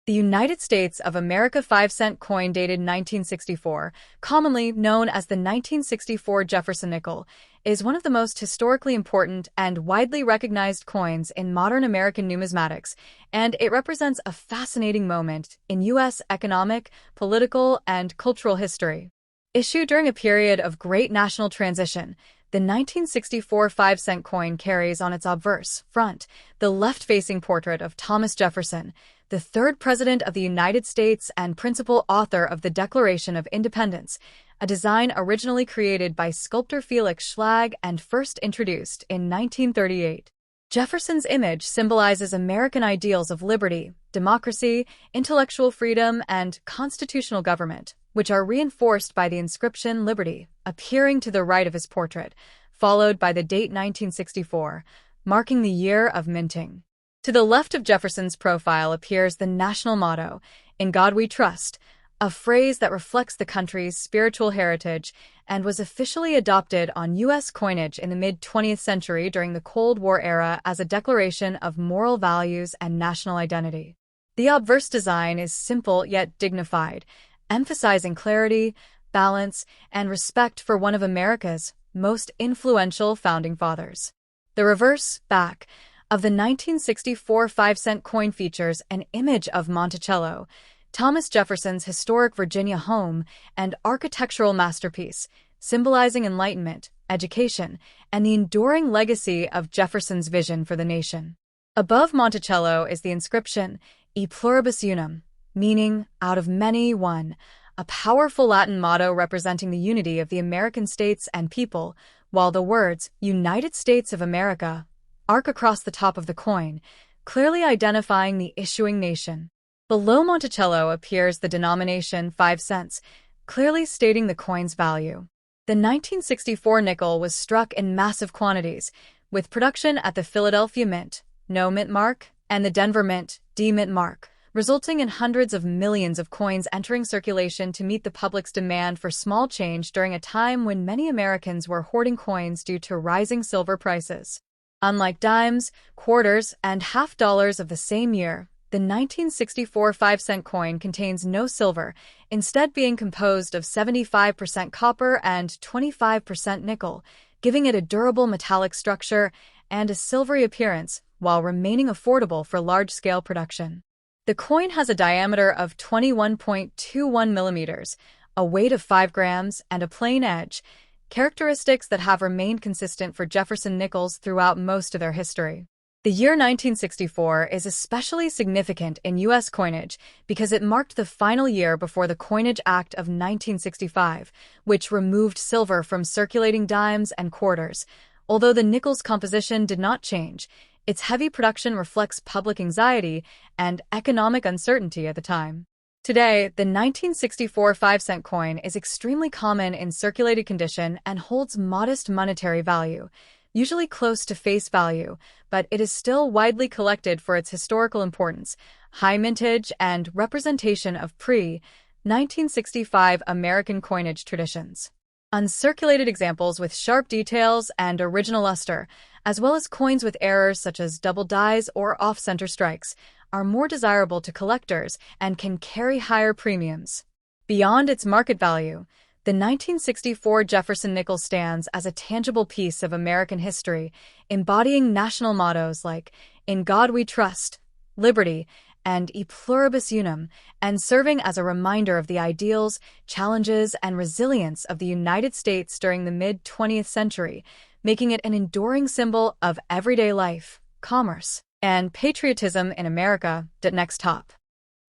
The United States of America 5-cent coin dated 1964, commonly known as the 1964 Jefferson nickel, is one of the most historically important and widely recognized coins in modern American numismatics, and it represents a fascinating moment in U.S. economic, political, and cultural history. Issued during a period of great national transition, the 1964 5-cent coin carries on its obverse front the left-facing portrait of Thomas Jefferson, the third President of the United States and principal author of the Declaration of Independence, a design originally created by sculptor Felix Schlag and first introduced in 1938. Jefferson's image symbolizes American ideals of liberty, democracy, intellectual freedom, and constitutional government, which are reinforced by the inscription Liberty, appearing to the right of his portrait, followed by the date 1964, marking the year of minting. To the left of Jefferson's profile appears the national motto, "In God We Trust," a phrase that reflects the country's spiritual heritage and was officially adopted on U.S. coinage in the mid-20th century during the Cold War era as a declaration of moral values and national identity. The obverse design is simple yet dignified, emphasizing clarity, balance, and respect for one of America's most influential founding fathers. The reverse back of the 1964 5-cent coin features an image of Monticello, Thomas Jefferson's historic Virginia home and architectural masterpiece, symbolizing enlightenment, education, and the enduring legacy of Jefferson's vision for the nation. Above Monticello is the inscription, E pluribus unum, meaning out of many, one, a powerful Latin motto representing the unity of the American states and people, while the words United States of America arc across the top of the coin, clearly identifying the issuing nation. Below Monticello appears the denomination 5 cents, clearly stating the coin's value. The 1964 nickel was struck in massive quantities, with production at the Philadelphia Mint, No Mint Mark, and the Denver Mint, D Mint Mark, resulting in hundreds of millions of coins entering circulation to meet the public's demand for small change during a time when many Americans were hoarding coins due to rising silver prices. Unlike dimes, quarters, and half dollars of the same year, the 1964 5-cent coin contains no silver, instead being composed of 75% copper and 25% nickel, giving it a durable metallic structure and a silvery appearance while remaining affordable for large-scale production. The coin has a diameter of 21.21 millimeters, a weight of 5 grams, and a plain edge, characteristics that have remained consistent for Jefferson nickels throughout most of their history. The year 1964 is especially significant in U.S. coinage because it marked the final year before the Coinage Act of 1965, which removed silver from circulating dimes and quarters. Although the nickel's composition did not change, its heavy production reflects public anxiety and economic uncertainty at the time. Today, the 1964 5-cent coin is extremely common in circulated condition and holds modest monetary value, usually close to face value, but it is still widely collected for its historical importance, high mintage, and representation of pre-1965 American coinage traditions. Uncirculated examples with sharp details and original luster, as well as coins with errors such as double dies or off-center strikes, are more desirable to collectors and can carry higher premiums. Beyond its market value, the 1964 Jefferson nickel stands as a tangible piece of American history, embodying national mottos like "In God We Trust," "Liberty," and "E pluribus unum," and serving as a reminder of the ideals, challenges, and resilience of the United States during the mid-20th century, making it an enduring symbol of everyday life, commerce, and patriotism in America. Next top.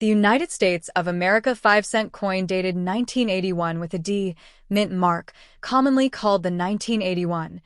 The United States of America 5-cent coin dated 1981 with a D Mint mark, commonly called the 1981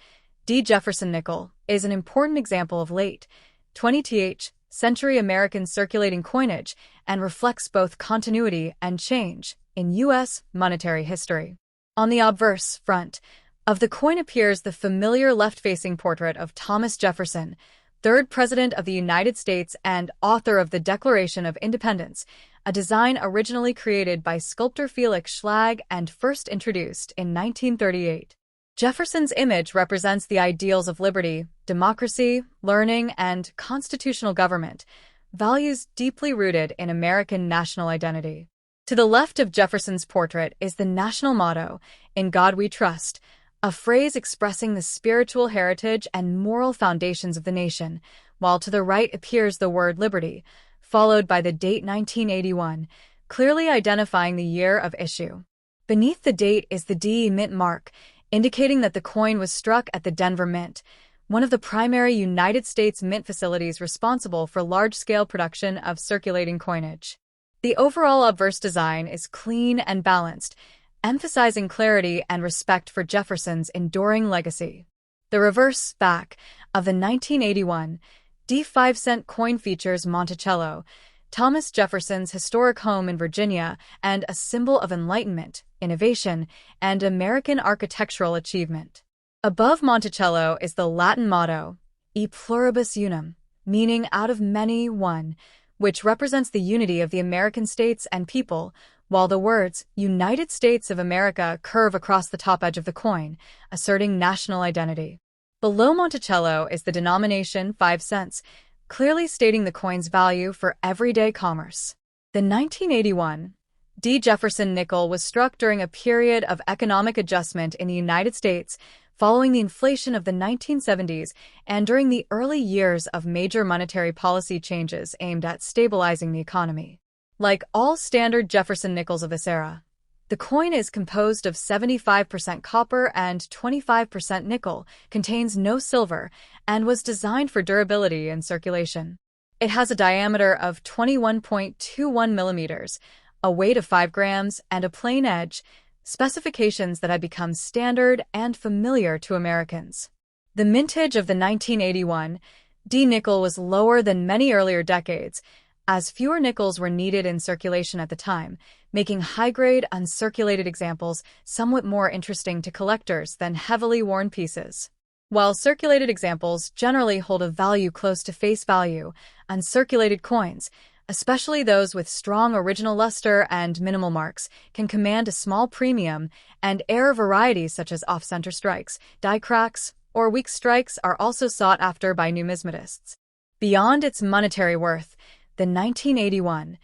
D Jefferson nickel, is an important example of late 20th century American circulating coinage and reflects both continuity and change in U.S. monetary history. On the obverse front of the coin appears the familiar left-facing portrait of Thomas Jefferson, third President of the United States and author of the Declaration of Independence, a design originally created by sculptor Felix Schlag and first introduced in 1938. Jefferson's image represents the ideals of liberty, democracy, learning, and constitutional government, values deeply rooted in American national identity. To the left of Jefferson's portrait is the national motto, "In God We Trust," a phrase expressing the spiritual heritage and moral foundations of the nation, while to the right appears the word liberty, followed by the date 1981, clearly identifying the year of issue. Beneath the date is the D mint mark, indicating that the coin was struck at the Denver Mint, one of the primary United States mint facilities responsible for large-scale production of circulating coinage. The overall obverse design is clean and balanced, emphasizing clarity and respect for Jefferson's enduring legacy. The reverse back of the 1981 D5-cent coin features Monticello, Thomas Jefferson's historic home in Virginia, and a symbol of enlightenment, innovation, and American architectural achievement. Above Monticello is the Latin motto, "E pluribus unum," meaning out of many, one, which represents the unity of the American states and people, while the words United States of America curve across the top edge of the coin, asserting national identity. Below Monticello is the denomination 5 cents, clearly stating the coin's value for everyday commerce. The 1981 D. Jefferson nickel was struck during a period of economic adjustment in the United States following the inflation of the 1970s and during the early years of major monetary policy changes aimed at stabilizing the economy. Like all standard Jefferson nickels of this era, the coin is composed of 75% copper and 25% nickel, contains no silver, and was designed for durability and circulation. It has a diameter of 21.21 millimeters, a weight of 5 grams, and a plain edge, specifications that have become standard and familiar to Americans. The mintage of the 1981 D nickel was lower than many earlier decades, as fewer nickels were needed in circulation at the time, making high-grade, uncirculated examples somewhat more interesting to collectors than heavily worn pieces. While circulated examples generally hold a value close to face value, uncirculated coins, especially those with strong original luster and minimal marks, can command a small premium, and rare varieties such as off-center strikes, die cracks, or weak strikes are also sought after by numismatists. Beyond its monetary worth, the 1981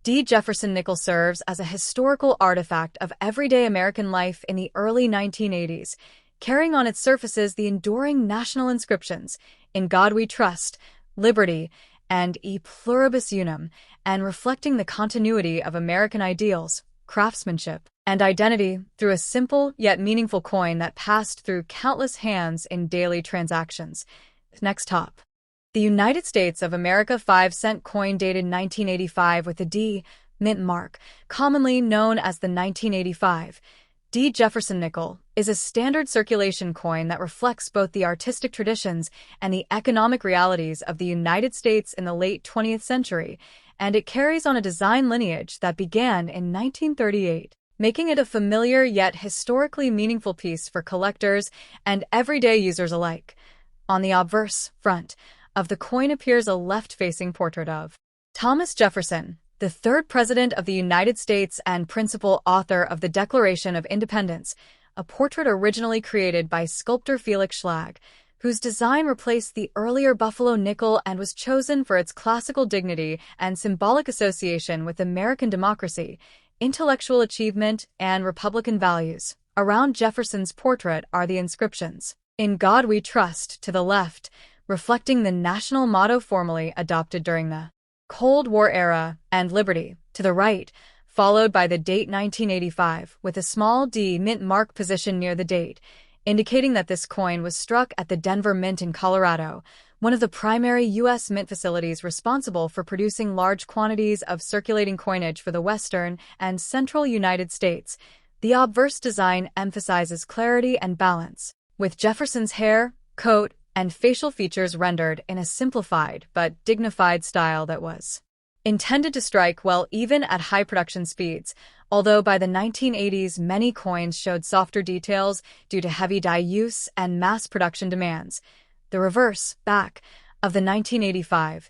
D. Jefferson nickel serves as a historical artifact of everyday American life in the early 1980s, carrying on its surfaces the enduring national inscriptions, "In God We Trust," "Liberty," and "E pluribus unum," and reflecting the continuity of American ideals, craftsmanship, and identity through a simple yet meaningful coin that passed through countless hands in daily transactions. Next top. The United States of America 5-cent coin dated 1985 with the D mint mark, commonly known as the 1985 D. Jefferson nickel, is a standard circulation coin that reflects both the artistic traditions and the economic realities of the United States in the late 20th century, and it carries on a design lineage that began in 1938, making it a familiar yet historically meaningful piece for collectors and everyday users alike. On the obverse front of the coin appears a left-facing portrait of Thomas Jefferson, the third President of the United States and principal author of the Declaration of Independence, a portrait originally created by sculptor Felix Schlag, whose design replaced the earlier buffalo nickel and was chosen for its classical dignity and symbolic association with American democracy, intellectual achievement, and Republican values. Around Jefferson's portrait are the inscriptions, "In God We Trust," to the left, reflecting the national motto formally adopted during the Cold War era, and "Liberty," to the right, followed by the date 1985, with a small D mint mark positioned near the date, indicating that this coin was struck at the Denver Mint in Colorado, one of the primary U.S. mint facilities responsible for producing large quantities of circulating coinage for the western and central United States. The obverse design emphasizes clarity and balance, with Jefferson's hair, coat, and facial features rendered in a simplified but dignified style that was intended to strike well even at high production speeds, although by the 1980s many coins showed softer details due to heavy dye use and mass production demands. The reverse back of the 1985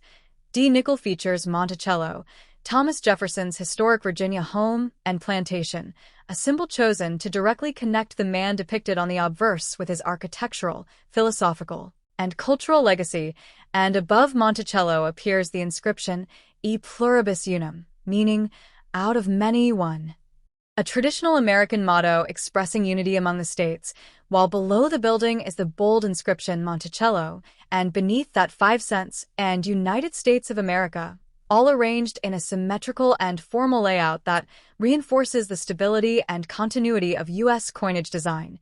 D nickel features Monticello, Thomas Jefferson's historic Virginia home and plantation, a symbol chosen to directly connect the man depicted on the obverse with his architectural, philosophical, and cultural legacy, and above Monticello appears the inscription E pluribus unum, meaning out of many one. A traditional American motto expressing unity among the states, while below the building is the bold inscription Monticello, and beneath that 5 cents and United States of America, all arranged in a symmetrical and formal layout that reinforces the stability and continuity of U.S. coinage design.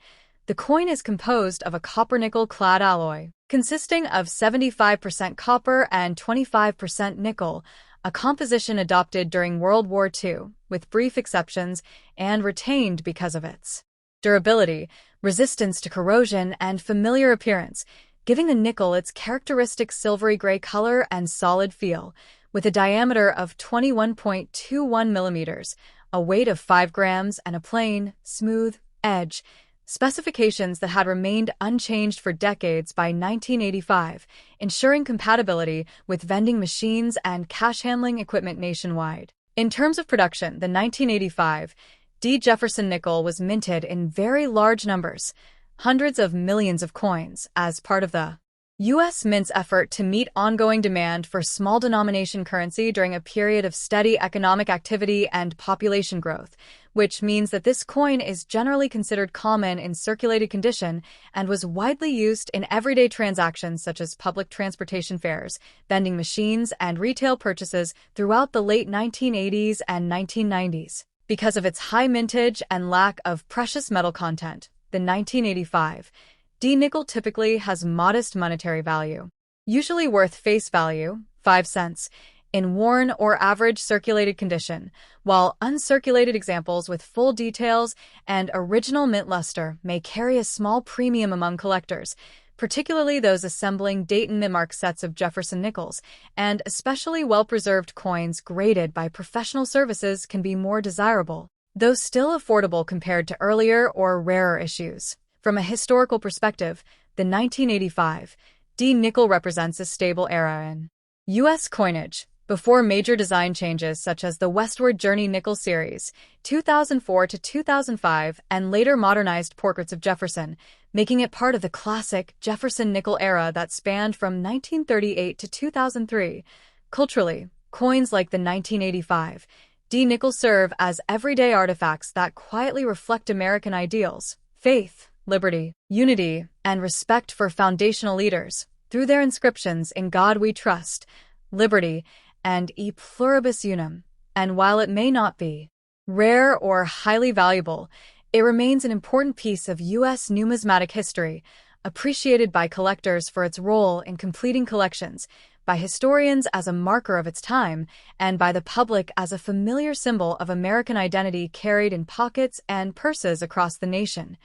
The coin is composed of a copper-nickel-clad alloy, consisting of 75% copper and 25% nickel, a composition adopted during World War II, with brief exceptions, and retained because of its durability, resistance to corrosion, and familiar appearance, giving the nickel its characteristic silvery gray color and solid feel. With a diameter of 21.21 millimeters, a weight of 5 grams, and a plain, smooth edge, specifications that had remained unchanged for decades by 1985, ensuring compatibility with vending machines and cash handling equipment nationwide. In terms of production, the 1985 D. Jefferson nickel was minted in very large numbers, hundreds of millions of coins, as part of the U.S. Mint's effort to meet ongoing demand for small denomination currency during a period of steady economic activity and population growth, which means that this coin is generally considered common in circulated condition and was widely used in everyday transactions such as public transportation fares, vending machines, and retail purchases throughout the late 1980s and 1990s. Because of its high mintage and lack of precious metal content, the 1985 D nickel typically has modest monetary value, usually worth face value, 5 cents, in worn or average circulated condition, while uncirculated examples with full details and original mint luster may carry a small premium among collectors, particularly those assembling Dayton Mint sets of Jefferson nickels, and especially well-preserved coins graded by professional services can be more desirable, though still affordable compared to earlier or rarer issues. From a historical perspective, the 1985 D nickel represents a stable era in U.S. coinage, before major design changes such as the Westward Journey nickel series, 2004 to 2005, and later modernized portraits of Jefferson, making it part of the classic Jefferson nickel era that spanned from 1938 to 2003. Culturally, coins like the 1985 D nickel serve as everyday artifacts that quietly reflect American ideals, faith, liberty, unity, and respect for foundational leaders, through their inscriptions In God We Trust, Liberty, and E Pluribus Unum. And while it may not be rare or highly valuable, it remains an important piece of U.S. numismatic history, appreciated by collectors for its role in completing collections, by historians as a marker of its time, and by the public as a familiar symbol of American identity carried in pockets and purses across the nation.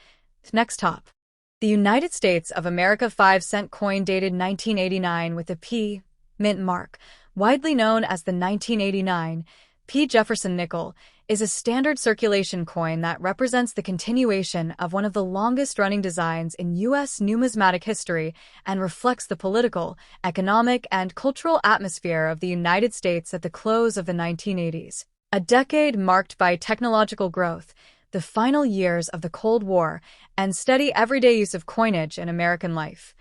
Next top. The United States of America 5-cent coin dated 1989 with a P. Mint mark, widely known as the 1989 P. Jefferson nickel, is a standard circulation coin that represents the continuation of one of the longest-running designs in U.S. numismatic history and reflects the political, economic, and cultural atmosphere of the United States at the close of the 1980s. A decade marked by technological growth, the final years of the Cold War, and steady everyday use of coinage in American life.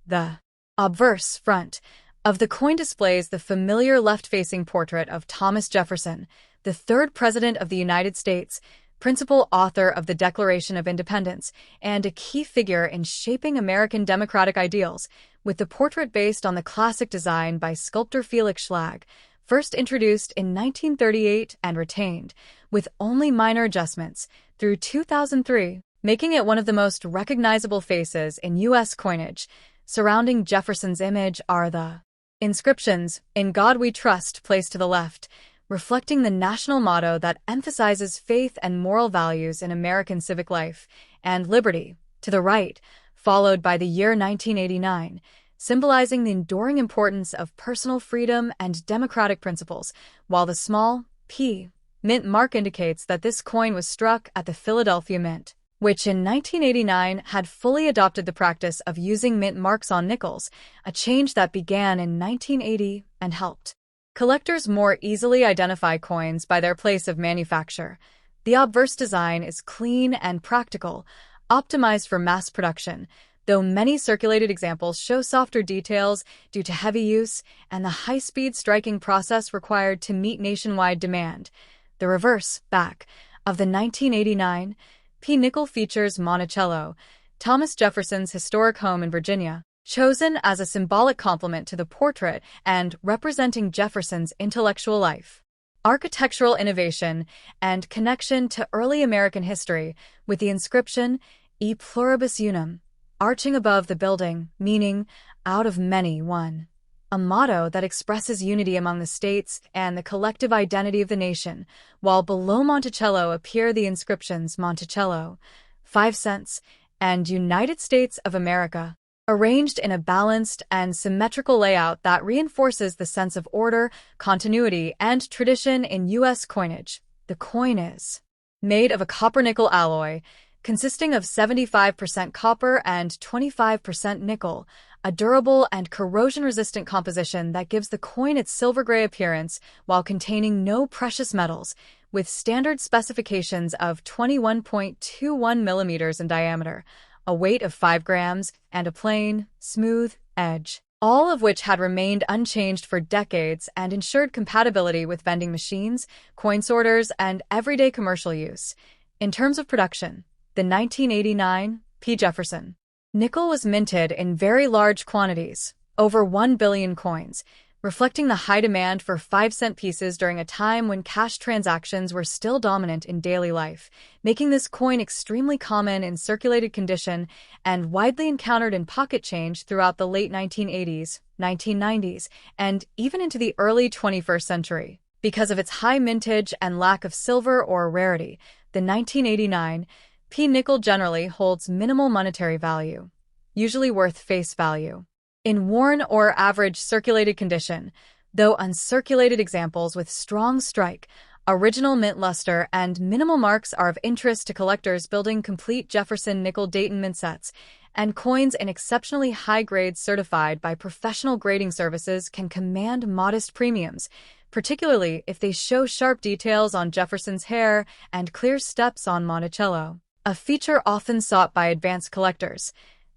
The obverse front of the coin displays the familiar left-facing portrait of Thomas Jefferson, the third President of the United States, principal author of the Declaration of Independence, and a key figure in shaping American democratic ideals, with the portrait based on the classic design by sculptor Felix Schlag, first introduced in 1938 and retained, with only minor adjustments, through 2003, making it one of the most recognizable faces in U.S. coinage. Surrounding Jefferson's image are the inscriptions, In God We Trust, placed to the left, reflecting the national motto that emphasizes faith and moral values in American civic life, and Liberty, to the right, followed by the year 1989, symbolizing the enduring importance of personal freedom and democratic principles, while the small P. Mint mark indicates that this coin was struck at the Philadelphia Mint, which in 1989 had fully adopted the practice of using mint marks on nickels, a change that began in 1980 and helped collectors more easily identify coins by their place of manufacture. The obverse design is clean and practical, optimized for mass production, though many circulated examples show softer details due to heavy use and the high-speed striking process required to meet nationwide demand. The reverse, back, of the 1989 P. nickel features Monticello, Thomas Jefferson's historic home in Virginia, chosen as a symbolic complement to the portrait and representing Jefferson's intellectual life, architectural innovation, and connection to early American history, with the inscription E pluribus unum arching above the building, meaning out of many one, a motto that expresses unity among the states and the collective identity of the nation, while below Monticello appear the inscriptions Monticello, 5 cents, and United States of America, arranged in a balanced and symmetrical layout that reinforces the sense of order, continuity, and tradition in U.S. coinage. The coin is made of a copper-nickel alloy, consisting of 75% copper and 25% nickel, a durable and corrosion-resistant composition that gives the coin its silver-gray appearance while containing no precious metals, with standard specifications of 21.21 millimeters in diameter, a weight of 5 grams, and a plain, smooth edge, all of which had remained unchanged for decades and ensured compatibility with vending machines, coin sorters, and everyday commercial use. In terms of production, the 1989 P. Jefferson nickel was minted in very large quantities, over 1 billion coins, reflecting the high demand for 5-cent pieces during a time when cash transactions were still dominant in daily life, making this coin extremely common in circulated condition and widely encountered in pocket change throughout the late 1980s, 1990s, and even into the early 21st century. Because of its high mintage and lack of silver or rarity, the 1989 P. nickel generally holds minimal monetary value, usually worth face value. In worn or average circulated condition, though uncirculated examples with strong strike, original mint luster, and minimal marks are of interest to collectors building complete Jefferson nickel Dayton mint sets, and coins in exceptionally high grades certified by professional grading services can command modest premiums, particularly if they show sharp details on Jefferson's hair and clear steps on Monticello, a feature often sought by advanced collectors.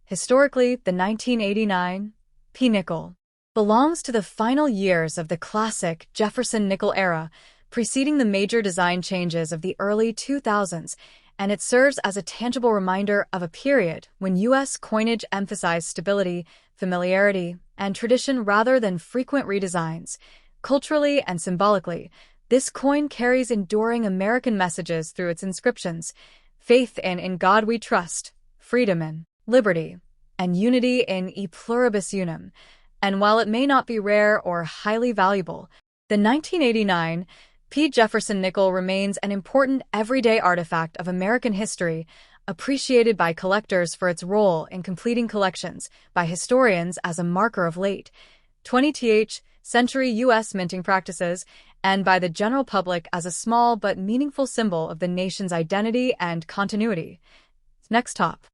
Historically, the 1989 P. nickel belongs to the final years of the classic Jefferson nickel era, preceding the major design changes of the early 2000s, and it serves as a tangible reminder of a period when U.S. coinage emphasized stability, familiarity, and tradition rather than frequent redesigns. Culturally and symbolically, this coin carries enduring American messages through its inscriptions: faith in God we trust, freedom in liberty, and unity in E pluribus unum. And while it may not be rare or highly valuable, the 1989 P. Jefferson nickel remains an important everyday artifact of American history, appreciated by collectors for its role in completing collections, by historians as a marker of late 20th century U.S. minting practices, and by the general public as a small but meaningful symbol of the nation's identity and continuity. Next top.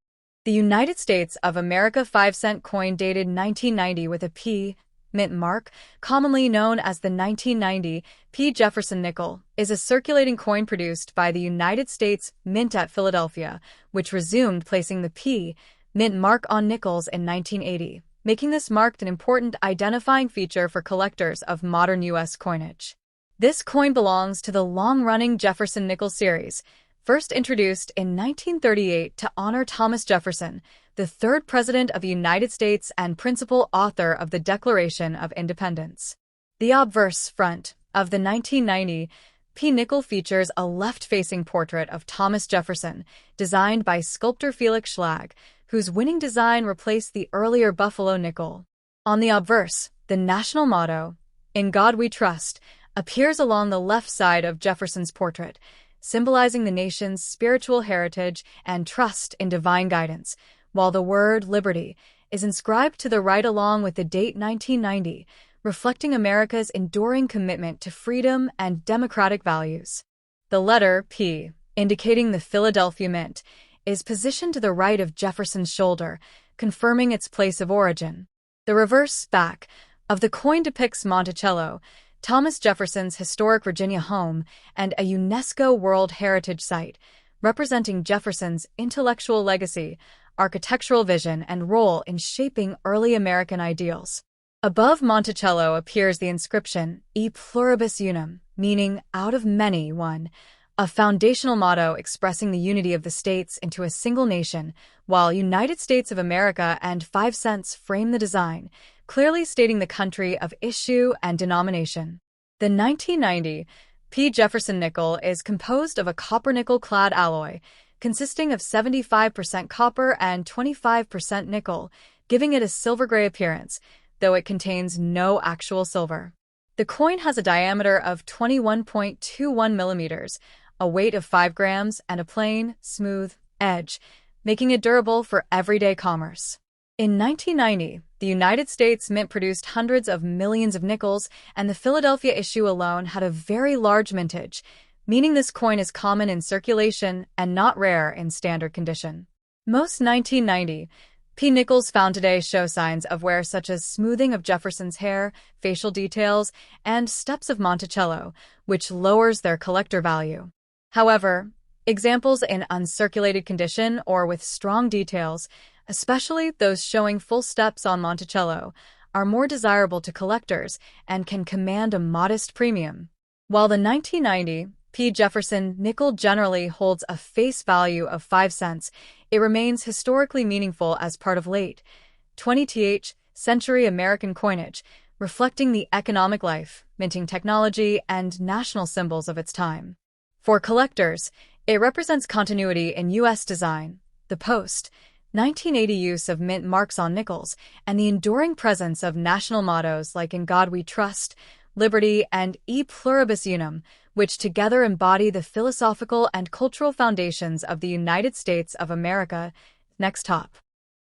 The United States of America 5-cent coin dated 1990 with a P. mint mark, commonly known as the 1990 P. Jefferson nickel, is a circulating coin produced by the United States Mint at Philadelphia, which resumed placing the P. mint mark on nickels in 1980, making this mark an important identifying feature for collectors of modern U.S. coinage. This coin belongs to the long-running Jefferson nickel series, first introduced in 1938 to honor Thomas Jefferson, the third President of the United States and principal author of the Declaration of Independence. The obverse front of the 1990 P. nickel features a left-facing portrait of Thomas Jefferson, designed by sculptor Felix Schlag, whose winning design replaced the earlier buffalo nickel. On the obverse, the national motto, "In God We Trust," appears along the left side of Jefferson's portrait, symbolizing the nation's spiritual heritage and trust in divine guidance, while the word liberty is inscribed to the right along with the date 1990, reflecting America's enduring commitment to freedom and democratic values. The letter P, indicating the Philadelphia Mint, is positioned to the right of Jefferson's shoulder, confirming its place of origin. The reverse back of the coin depicts Monticello, Thomas Jefferson's historic Virginia home and a UNESCO World Heritage Site, representing Jefferson's intellectual legacy, architectural vision, and role in shaping early American ideals. Above Monticello appears the inscription, E pluribus unum, meaning out of many, one, a foundational motto expressing the unity of the states into a single nation, while United States of America and 5 cents frame the design, clearly stating the country of issue and denomination. The 1990 P. Jefferson nickel is composed of a copper-nickel-clad alloy, consisting of 75% copper and 25% nickel, giving it a silver-gray appearance, though it contains no actual silver. The coin has a diameter of 21.21 millimeters, a weight of 5 grams, and a plain, smooth edge, making it durable for everyday commerce. In 1990, the United States Mint produced hundreds of millions of nickels, and the Philadelphia issue alone had a very large mintage, meaning this coin is common in circulation and not rare in standard condition. Most 1990 P nickels found today show signs of wear such as smoothing of Jefferson's hair, facial details, and steps of Monticello, which lowers their collector value. However, examples in uncirculated condition or with strong details, especially those showing full steps on Monticello, are more desirable to collectors and can command a modest premium. While the 1990 P. Jefferson nickel generally holds a face value of 5 cents, it remains historically meaningful as part of late 20th century American coinage, reflecting the economic life, minting technology, and national symbols of its time. For collectors, it represents continuity in U.S. design, the post-1980 use of mint marks on nickels, and the enduring presence of national mottos like In God We Trust, Liberty, and E pluribus unum, which together embody the philosophical and cultural foundations of the United States of America. Next top.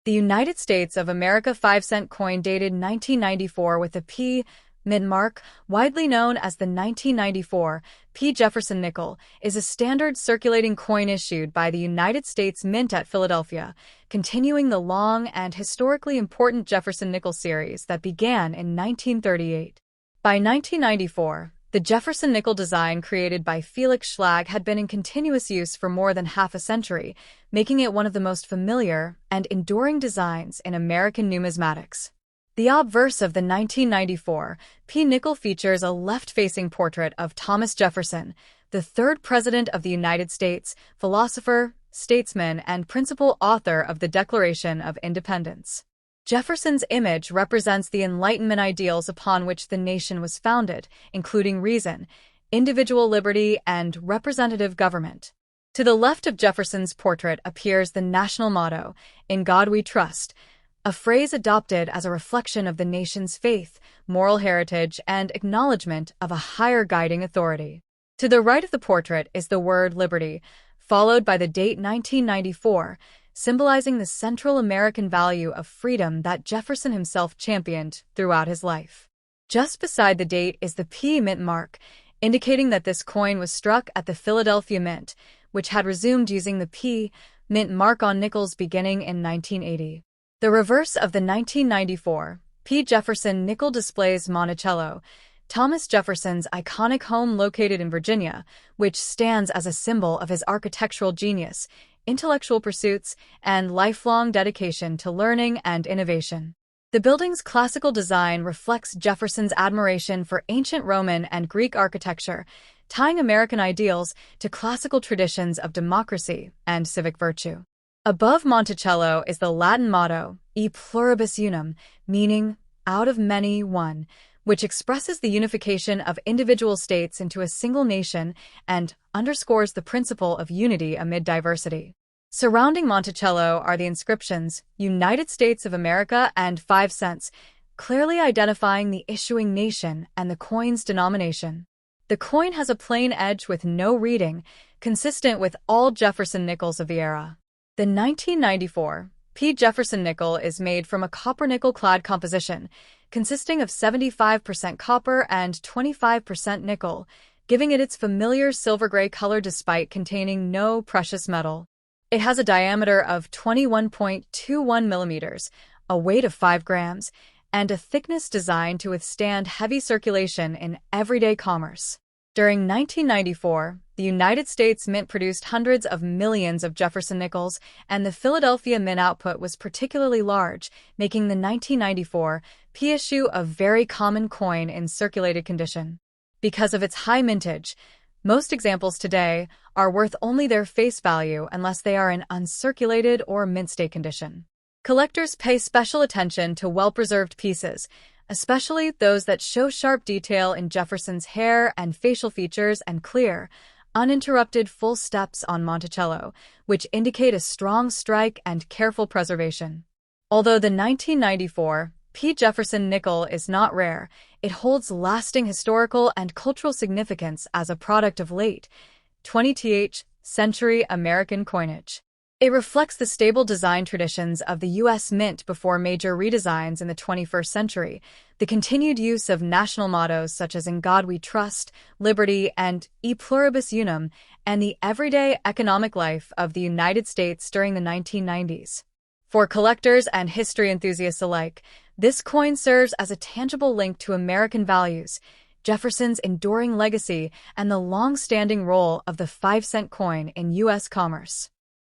The United States of America 5-cent coin dated 1994 with a P mint mark, widely known as the 1994 P. Jefferson nickel, is a standard circulating coin issued by the United States Mint at Philadelphia, continuing the long and historically important Jefferson nickel series that began in 1938. By 1994, the Jefferson nickel design created by Felix Schlag had been in continuous use for more than half a century, making it one of the most familiar and enduring designs in American numismatics. The obverse of the 1994 P. nickel features a left-facing portrait of Thomas Jefferson, the third President of the United States, philosopher, statesman, and principal author of the Declaration of Independence. Jefferson's image represents the Enlightenment ideals upon which the nation was founded, including reason, individual liberty, and representative government. To the left of Jefferson's portrait appears the national motto, In God We Trust, a phrase adopted as a reflection of the nation's faith, moral heritage, and acknowledgement of a higher guiding authority. To the right of the portrait is the word liberty, followed by the date 1994, symbolizing the Central American value of freedom that Jefferson himself championed throughout his life. Just beside the date is the P mint mark, indicating that this coin was struck at the Philadelphia Mint, which had resumed using the P mint mark on nickels beginning in 1980. The reverse of the 1994 P. Jefferson nickel displays Monticello, Thomas Jefferson's iconic home located in Virginia, which stands as a symbol of his architectural genius, intellectual pursuits, and lifelong dedication to learning and innovation. The building's classical design reflects Jefferson's admiration for ancient Roman and Greek architecture, tying American ideals to classical traditions of democracy and civic virtue. Above Monticello is the Latin motto, E pluribus unum, meaning out of many, one, which expresses the unification of individual states into a single nation and underscores the principle of unity amid diversity. Surrounding Monticello are the inscriptions, United States of America and 5 cents, clearly identifying the issuing nation and the coin's denomination. The coin has a plain edge with no reading, consistent with all Jefferson nickels of the era. The 1994 P. Jefferson nickel is made from a copper-nickel-clad composition, consisting of 75% copper and 25% nickel, giving it its familiar silver-gray color despite containing no precious metal. It has a diameter of 21.21 millimeters, a weight of 5 grams, and a thickness designed to withstand heavy circulation in everyday commerce. During 1994, The United States Mint produced hundreds of millions of Jefferson nickels, and the Philadelphia Mint output was particularly large, making the 1994 P issue a very common coin in circulated condition. Because of its high mintage, most examples today are worth only their face value unless they are in uncirculated or mint state condition. Collectors pay special attention to well-preserved pieces, especially those that show sharp detail in Jefferson's hair and facial features and clear, uninterrupted full steps on Monticello, which indicate a strong strike and careful preservation. Although the 1994 P. Jefferson nickel is not rare, it holds lasting historical and cultural significance as a product of late 20th century American coinage. It reflects the stable design traditions of the U.S. Mint before major redesigns in the 21st century, the continued use of national mottos such as In God We Trust, Liberty, and E Pluribus Unum, and the everyday economic life of the United States during the 1990s. For collectors and history enthusiasts alike, this coin serves as a tangible link to American values, Jefferson's enduring legacy, and the long-standing role of the 5-cent coin in U.S. commerce.